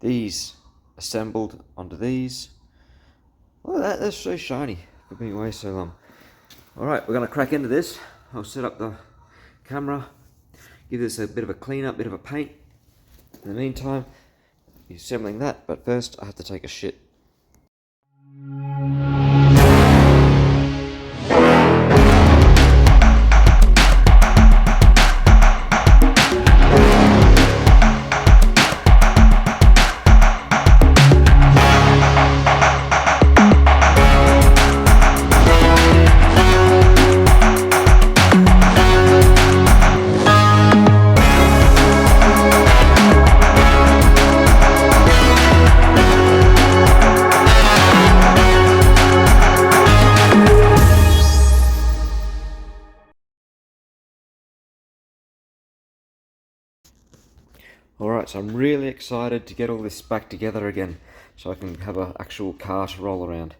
these assembled onto these. Well, that's so shiny for being away so long. Alright, we're going to crack into this. I'll set up the camera, give this a bit of a clean up, bit of a paint. In the meantime, be assembling that, but first I have to take a shit. Alright, so I'm really excited to get all this back together again so I can have an actual car to roll around.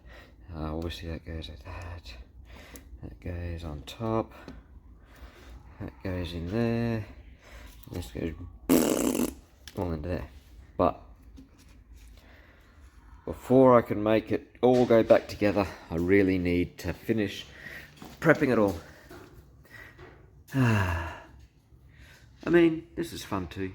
Obviously that goes like that. That goes on top. That goes in there. This goes all into there. But before I can make it all go back together, I really need to finish prepping it all. I mean, this is fun too.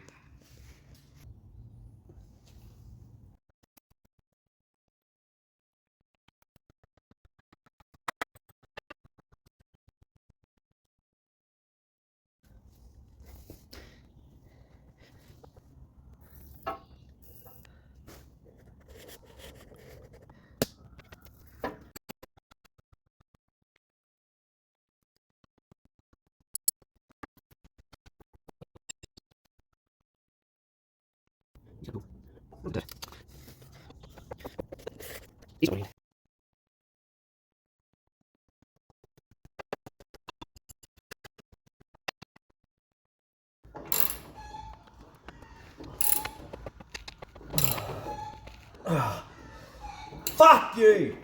Fuck you!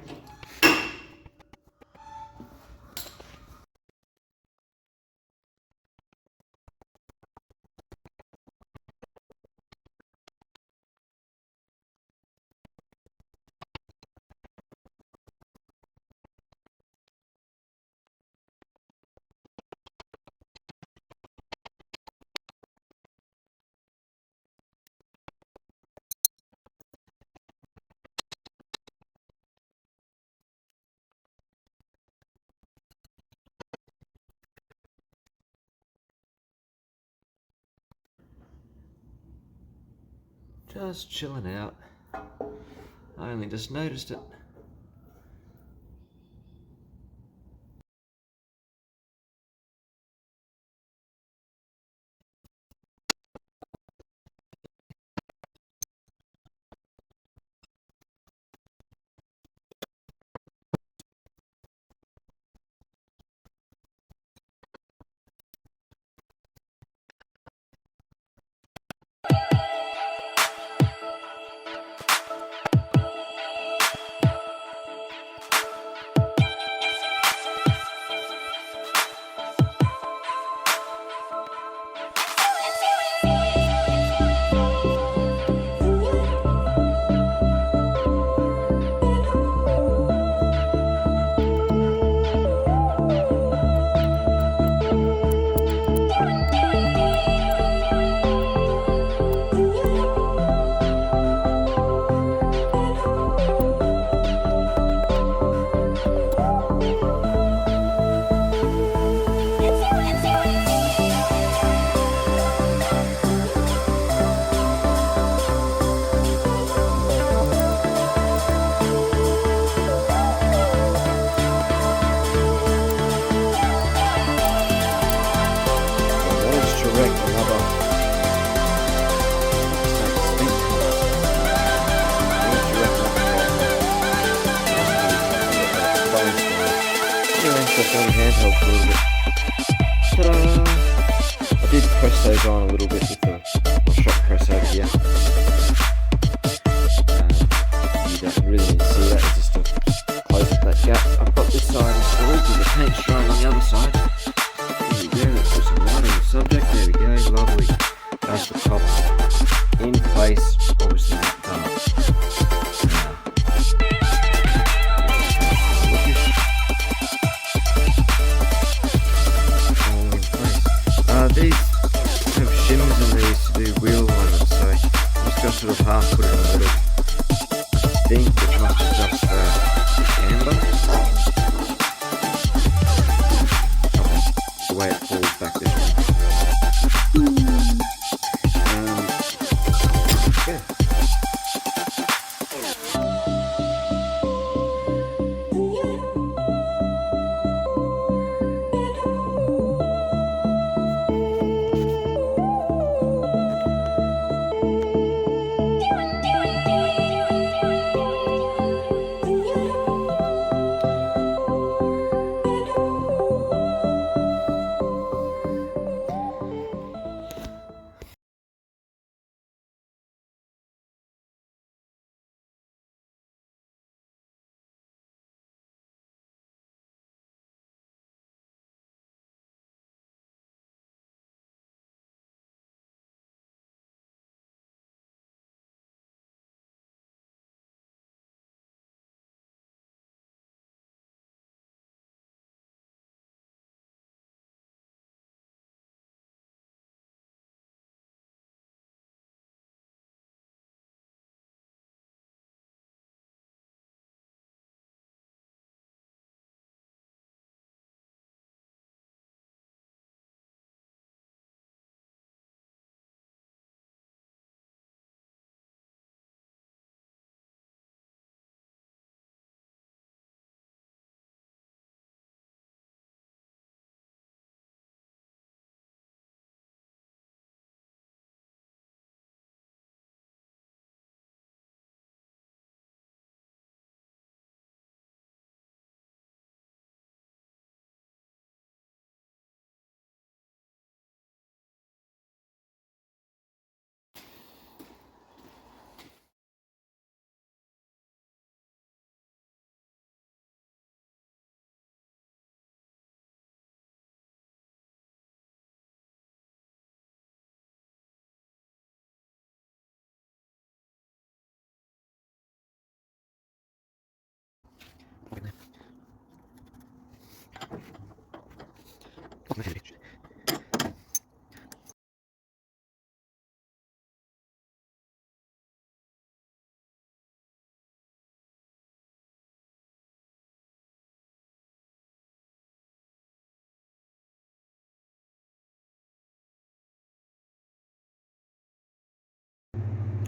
Just chilling out. I only just noticed it. Handheld for a little bit. Ta-da! I did press those on a little bit with the shot press over here. You don't really need to see that, it's just to close up that gap. I've got this side installed with the paint drying on the other side. There we go, let's put some light on the subject. There we go, lovely. That's the top in place, obviously. just sort of half put it in a little thing, which must adjust the camber. The way it falls back this way. Yeah.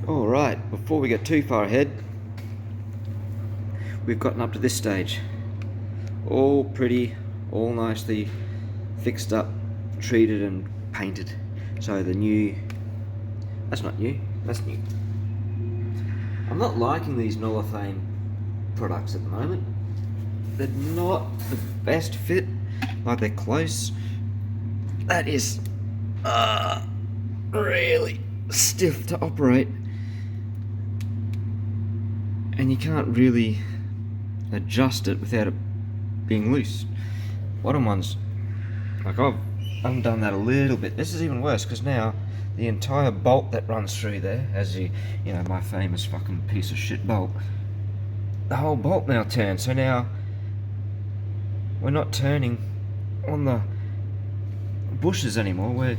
Alright, before we get too far ahead, we've gotten up to this stage. All pretty, all nicely fixed up, treated and painted. So the new, that's not new, that's new. I'm not liking these Nolafane products at the moment. They're not the best fit, like they're close. That is really stiff to operate. And you can't really adjust it without it being loose. Bottom ones, like I've undone that a little bit. This is even worse because now the entire bolt that runs through there, as you know, my famous fucking piece of shit bolt, the whole bolt now turns. So now we're not turning on the bushes anymore. We're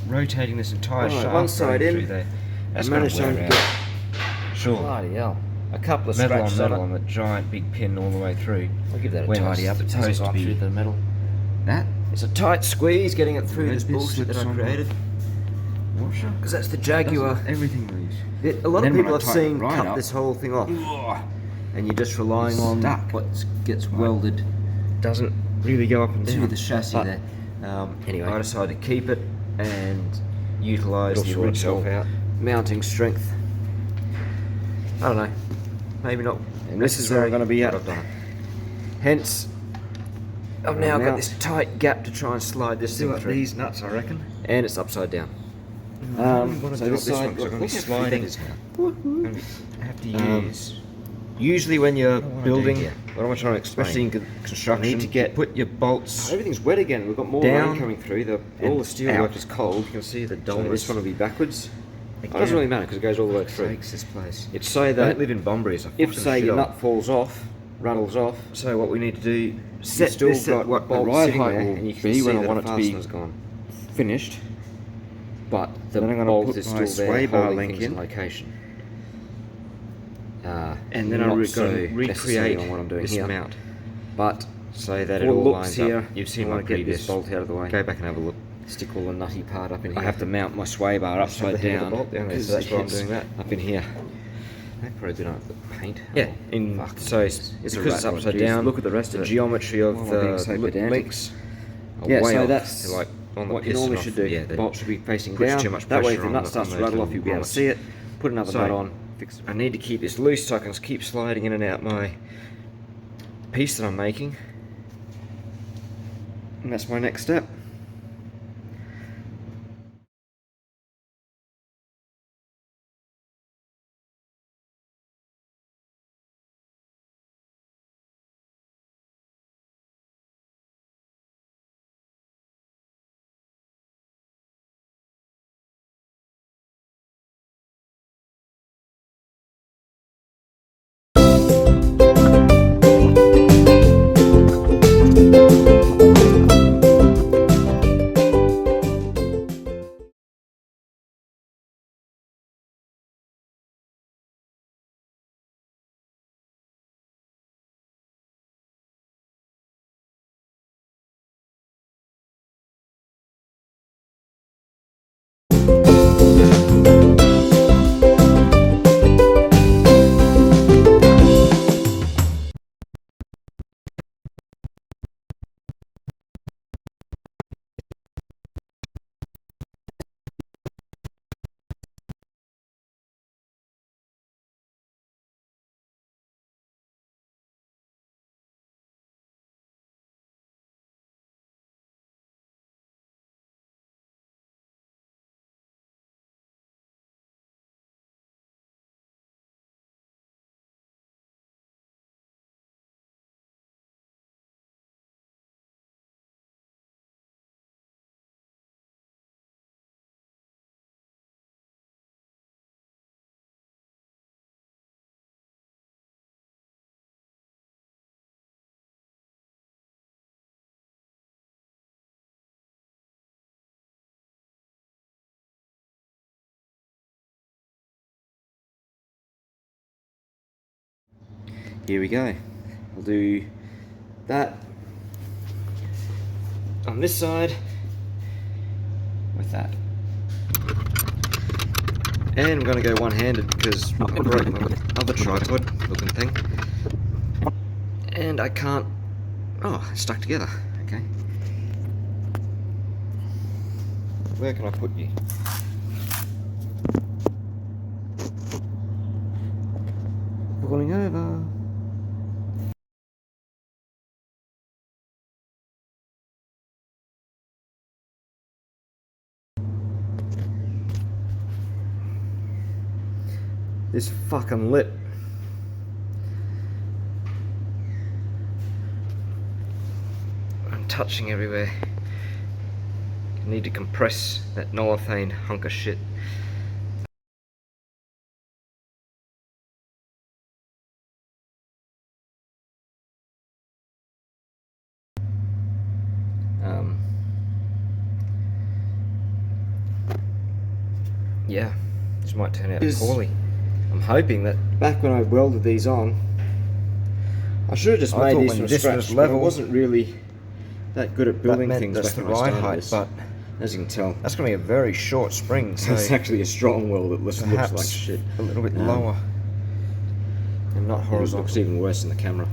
rotating this entire shaft one side in, through there. That's managed gonna to wear get out. Sure. bloody hell. A couple of Metal on scratches metal on on it. the giant big pin all the way through. I'll give that a When tidy up. it's It hasn't supposed gone to be through the metal. that. It's a tight squeeze getting it through Red this bit bullshit that slips I on created. Washer. Because that's the Jaguar. Doesn't everything moves. A lot Then of when people I I've tighten seen it right cut up- this whole thing off. Ugh. And you're just relying It's on stuck. what gets welded Doesn't really go up and to down. the chassis But there. Anyway, I decided to keep it and utilise It'll the sort original itself out. mounting strength. I don't know. Maybe not. And this is where I'm going to be at. but I've done it. Hence, I've now got mount. this tight gap to try and slide this Still thing got through. these nuts, I reckon. And it's upside down. So this side, look, I'm going look to be how free that sliding. is now. I'm going to have to use. Usually when you're What do I wanna building, do here? what am I trying to explain? Especially in construction, You need to get- put your bolts. Everything's wet again. We've got more Down rain coming through. All and the steel work out. is cold. You can see the So dullness. this one will be backwards. It doesn't really matter because it goes all the way through. Sakes, this place. It's so I that don't live in Bunbury, so if fucking say shit your on. nut falls off, rattles off, So what we need to do, set you've still this at got what the bolt's ride sitting height there, will and you can be see when I that want the it to be fastener's gone. finished, but the then I'm going bolt to put is my still sway there bar holding link things in in, location. and then I'm going to recreate on what I'm doing this here, mount. but so that it For all looks lines here, up. You've seen I my want to get previous this bolt out of the way. Go back and have a look. Stick all the nutty part up in here. I have to mount my sway bar Just have upside the head of down, the bolt down there, because so that's why I'm it's doing that. Up in here. I probably didn't have the paint. Yeah, Oh, fuck. so It's a because it's rat rod. upside Jeez, down, look at the rest of it. geometry of Why am I being the so pedantic? links are Yeah, way so off. that's They're like on the what you piston normally off. should do. Yeah, The bolt should be facing puts down. too much That way, if pressure the on nut starts to those rattle off, little you'll be able to grommets. see it. Put another So, nut on. Fix it. I need to keep this loose so I can keep sliding in and out my piece that I'm making. And that's my next step. Here we go. We'll do that on this side with that. And I'm going to go one-handed because I broke my other tripod looking thing. And I can't... Oh, it's stuck together. Okay. Where can I put you? Falling over. This fucking lip. I'm touching everywhere. I need to compress that nolithane hunk of shit. Yeah, this might turn out poorly. I'm hoping that back when I welded these on, I should have just made these from scratch. Level, I wasn't really that good at building things back when I started this. But as you can tell, that's going to be a very short spring. So it's actually a strong weld that looks like shit. A little bit lower and not horizontal. It looks even worse in the camera.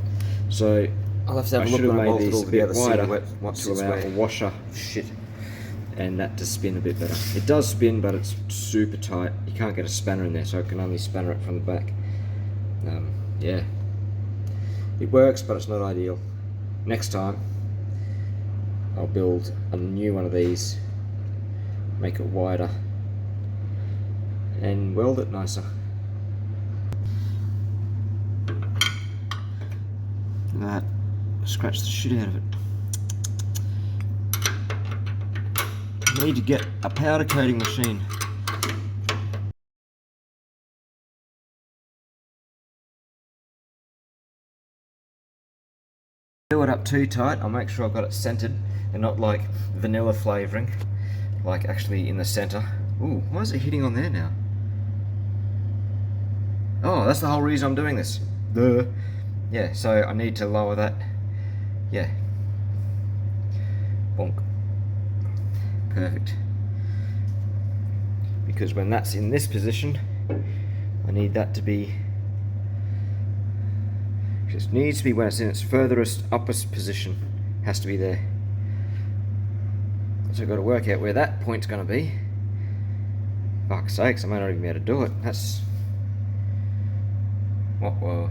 So I'll have to have a look when I mold it all together, wider to allow a washer shit and that to spin a bit better. It does spin, but it's super tight. You can't get a spanner in there, so I can only spanner it from the back. Yeah, it works, but it's not ideal. Next time, I'll build a new one of these, make it wider, and weld it nicer. Look at that, scratch the shit out of it. I need to get a powder coating machine. Do it up too tight. I'll make sure I've got it centered and not like vanilla flavoring, like actually in the center. Ooh, why is it hitting on there now? Oh, that's the whole reason I'm doing this. Yeah, so I need to lower that. Yeah. Bonk. Perfect. Because when that's in this position, I need that to be... It needs to be when it's in its furthest uppest position. Has to be there. So I've got to work out where that point's going to be. Fuck's sakes, I may not even be able to do it. That's... What, whoa.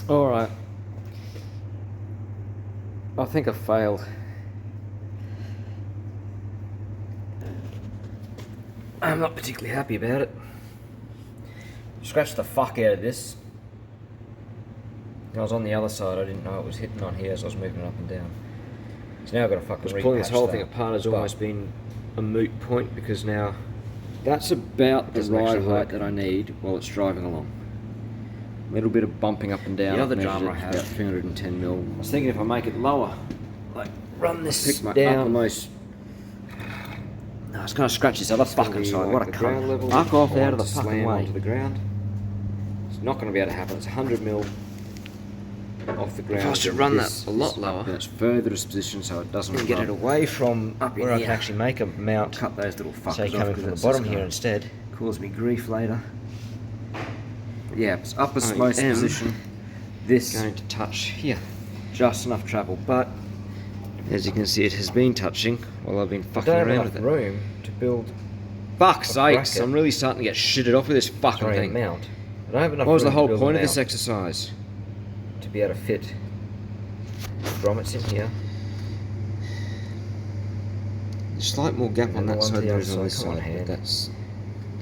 Alright. I think I failed. I'm not particularly happy about it. Scratched the fuck out of this. I was on the other side, I didn't know it was hitting on here as I was moving it up and down. So now I've got to fucking repatch pulling this whole thing apart has almost been a moot point because now that's about the ride height that I need while it's driving along. A little bit of bumping up and down. The other drama I have about 310 mil. I was thinking if I make it lower, like run this pick my down. Uppermost. No, it's going to scratch this other fucking side. What a cunt. Fuck off out of the fucking way. Onto the ground. It's not going to be able to happen. It's 100 mil off the ground. If I should run that a lot lower. In its furthest position so it doesn't get it away from up where I can actually make a mount. Cut those little fuckers off. Coming from the bottom here instead. Cause me grief later. But yeah, it's uppermost position. This is going to touch here. Just enough travel, but as you can see, it has been touching while I've been fucking around with it. Room to build. Fuck's sakes! I'm really starting to get shitted off with this fucking thing. Mount. I don't have enough. What was the whole point of this exercise? To be able to fit grommets in here. There's a slight more gap on that side than there is on this side, but that's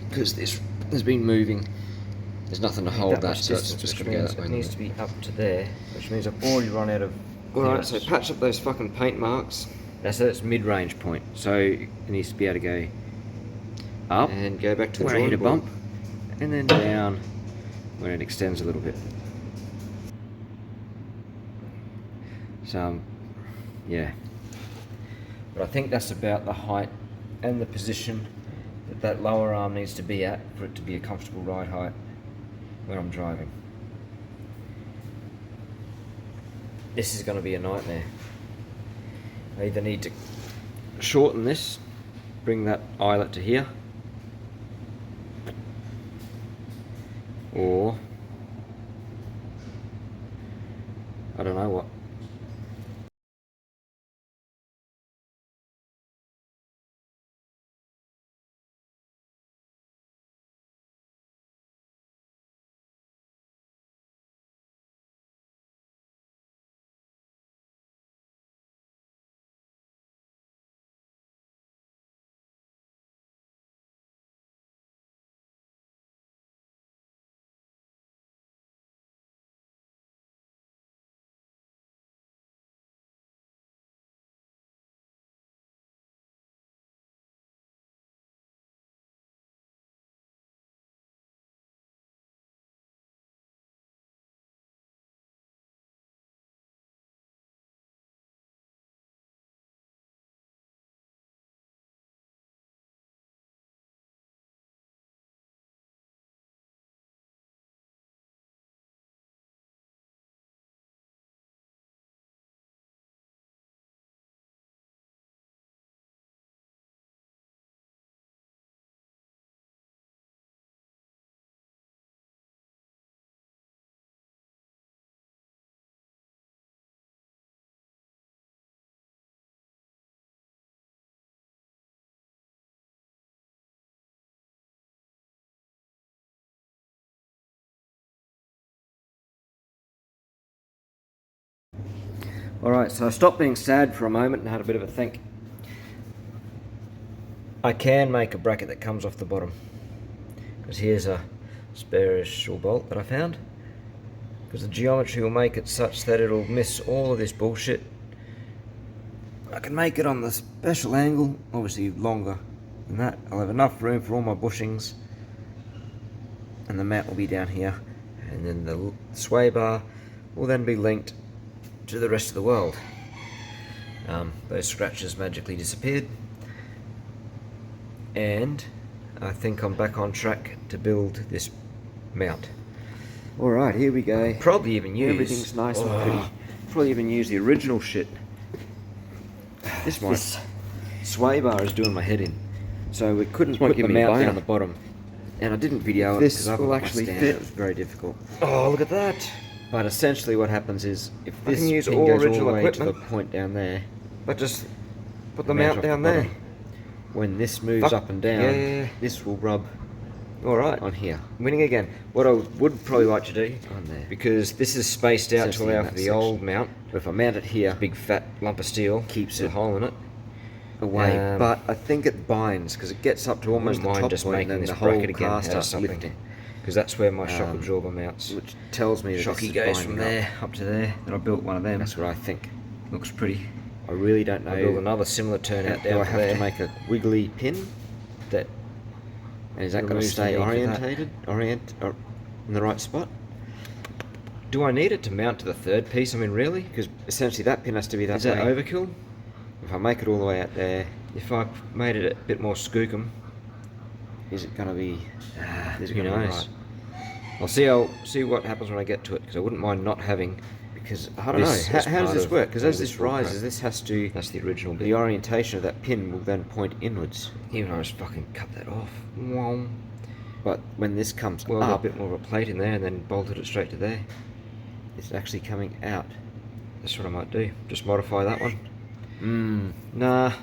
because this has been moving. There's nothing to hold that, so it's just going to go that way. It needs to be up to there, which means I've already run out of. Alright, so patch up those fucking paint marks. That's at its mid-range point, so it needs to be able to go up and go back to the drawing board. Hit a bump, and then down when it extends a little bit. So, yeah. But I think that's about the height and the position that that lower arm needs to be at for it to be a comfortable ride height when I'm driving. This is going to be a nightmare. I either need to shorten this, bring that eyelet to here, or I don't know what. Alright, so I stopped being sad for a moment and had a bit of a think. I can make a bracket that comes off the bottom. Because here's a spare-ish bolt that I found. Because the geometry will make it such that it'll miss all of this bullshit. I can make it on the special angle, obviously longer than that. I'll have enough room for all my bushings. And the mat will be down here. And then the sway bar will then be linked to the rest of the world. Those scratches magically disappeared, and I think I'm back on track to build this mount. Alright, here we go. Probably even use everything's nice and pretty. Probably even use the original shit. This sway bar is doing my head in, so we couldn't put the mount down the bottom. And I didn't video it because I will actually fit. It was very difficult. Oh, look at that! But essentially what happens is, if this thing goes all the way to the point down there, but just put the mount down there. When this moves up and down, this will rub on here. Winning again. What I would probably like to do, because this is spaced out to allow for the old mount, but if I mount it here, big fat lump of steel keeps a hole in it away. But I think it binds, because it gets up to almost the top point, and then the whole car starts lifting. Because that's where my shock absorber mounts, which tells me that shocky goes from there up to there. And I built one of them. That's what I think. Looks pretty. I really don't know. I built another similar turnout down there. Do I have to make a wiggly pin? And is that going to stay orientated? In the right spot? Do I need it to mount to the third piece? I mean, really? Because essentially that pin has to be that way. Is that overkill? If I make it all the way out there, if I made it a bit more skookum, is it going to be? Who knows? Right. I'll see what happens when I get to it, because I wouldn't mind not having. Because I don't know how does this work? Because as this rises, this has to. That's the original bit. The orientation of that pin will then point inwards. Even if I just fucking cut that off. But when this comes up, a bit more of a plate in there, and then bolted it straight to there. It's actually coming out. That's what I might do. Just modify that one. Nah,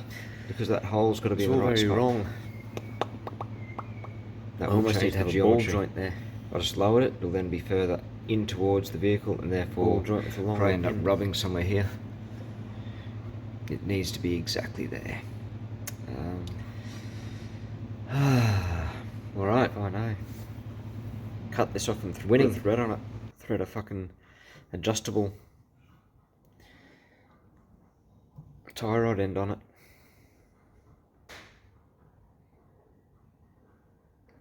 because that hole's got to be in the right spot. Wrong. That almost needs to have a ball joint there. I'll just lower it, it'll then be further in towards the vehicle, and therefore probably end up rubbing somewhere here. It needs to be exactly there. Alright, I know. Cut this off and put a thread on it. Thread a fucking adjustable tie rod end on it.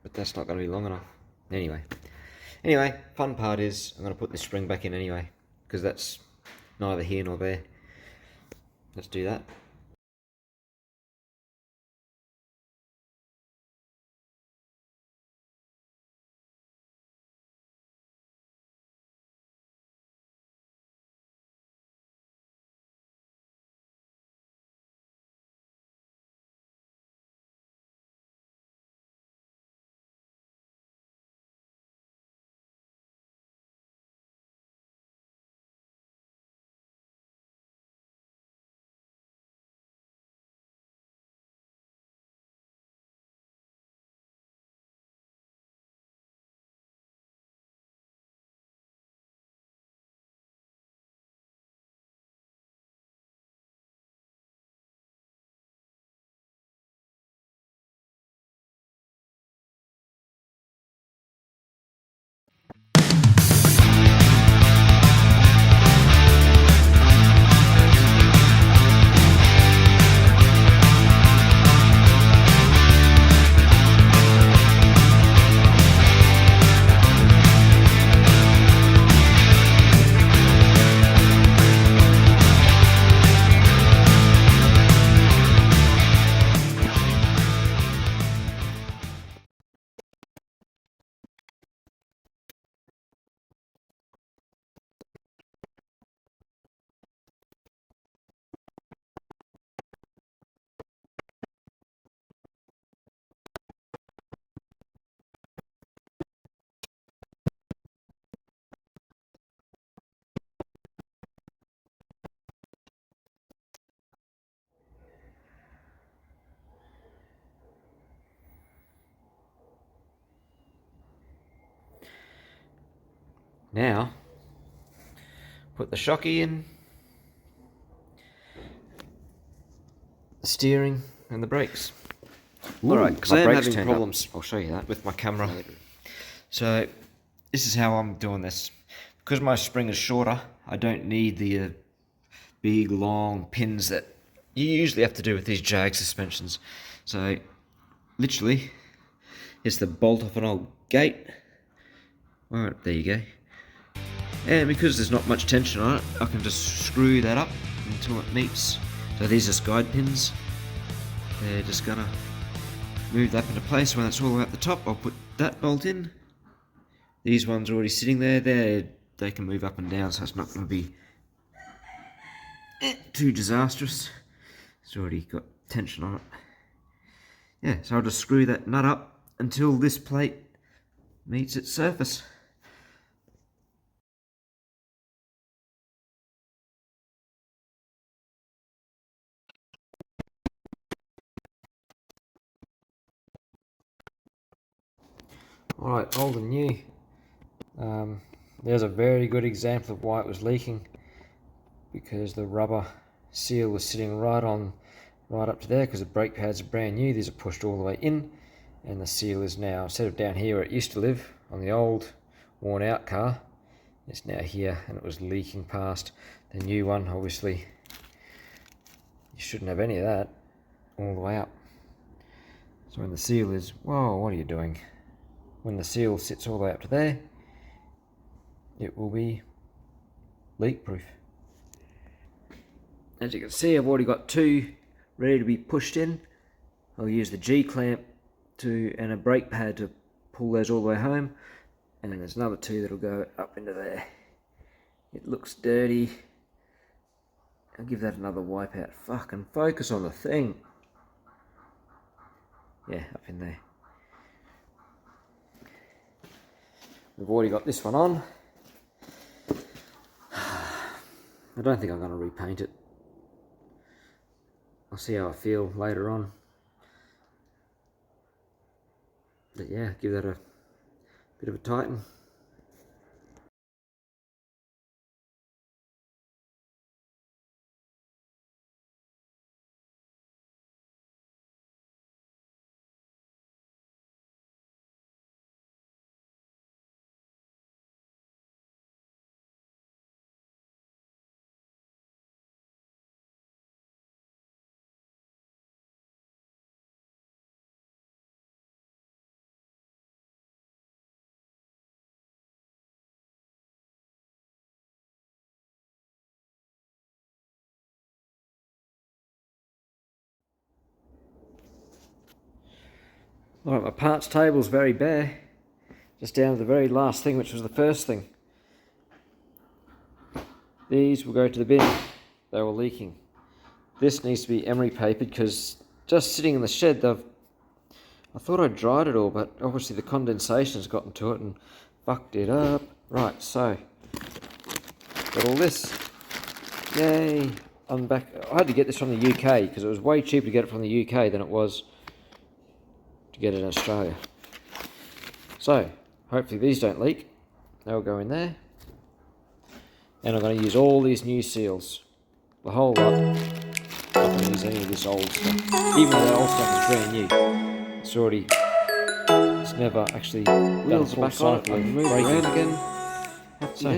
But that's not going to be long enough. Anyway, fun part is I'm going to put this spring back in anyway, because that's neither here nor there. Let's do that. Now, put the shocky in, steering and the brakes. Alright, because I am having problems. I'll show you that With my camera. So this is how I'm doing this. Because my spring is shorter, I don't need the big long pins that you usually have to do with these Jag suspensions. So literally, it's the bolt off an old gate. Alright, there you go. And because there's not much tension on it, I can just screw that up until it meets. So these are guide pins. They're just gonna move that into place. When it's all the way up the top, I'll put that bolt in. These ones are already sitting there. They can move up and down, so it's not going to be too disastrous. It's already got tension on it. Yeah, so I'll just screw that nut up until this plate meets its surface. Alright, old and new. There's a very good example of why it was leaking, because the rubber seal was sitting right up to there, because the brake pads are brand new. These are pushed all the way in, and the seal is now, instead of down here where it used to live on the old worn out car, it's now here, and it was leaking past. The new one, obviously, you shouldn't have any of that all the way up. So when the seal is, whoa, what are you doing? When the seal sits all the way up to there, it will be leak proof. As you can see, I've already got two ready to be pushed in. I'll use the G clamp and a brake pad to pull those all the way home, and then there's another two that'll go up into there. It looks dirty. I'll give that another wipe out. Fucking focus on the thing. Yeah, up in there. We've already got this one on. I don't think I'm going to repaint it. I'll see how I feel later on. But yeah, give that a bit of a tighten. Alright, my parts table's very bare. Just down to the very last thing, which was the first thing. These will go to the bin. They were leaking. This needs to be emery papered, because just sitting in the shed, I thought I dried it all, but obviously the condensation's gotten to it and fucked it up. Right, so got all this. Yay! I'm back. I had to get this from the UK because it was way cheaper to get it from the UK than it was to get it in Australia. So hopefully these don't leak. They'll go in there. And I'm going to use all these new seals. The whole lot. I'm not going to use any of this old stuff. Even though that old stuff is brand new. It's never actually done a full cycle of breaking. Move around again. So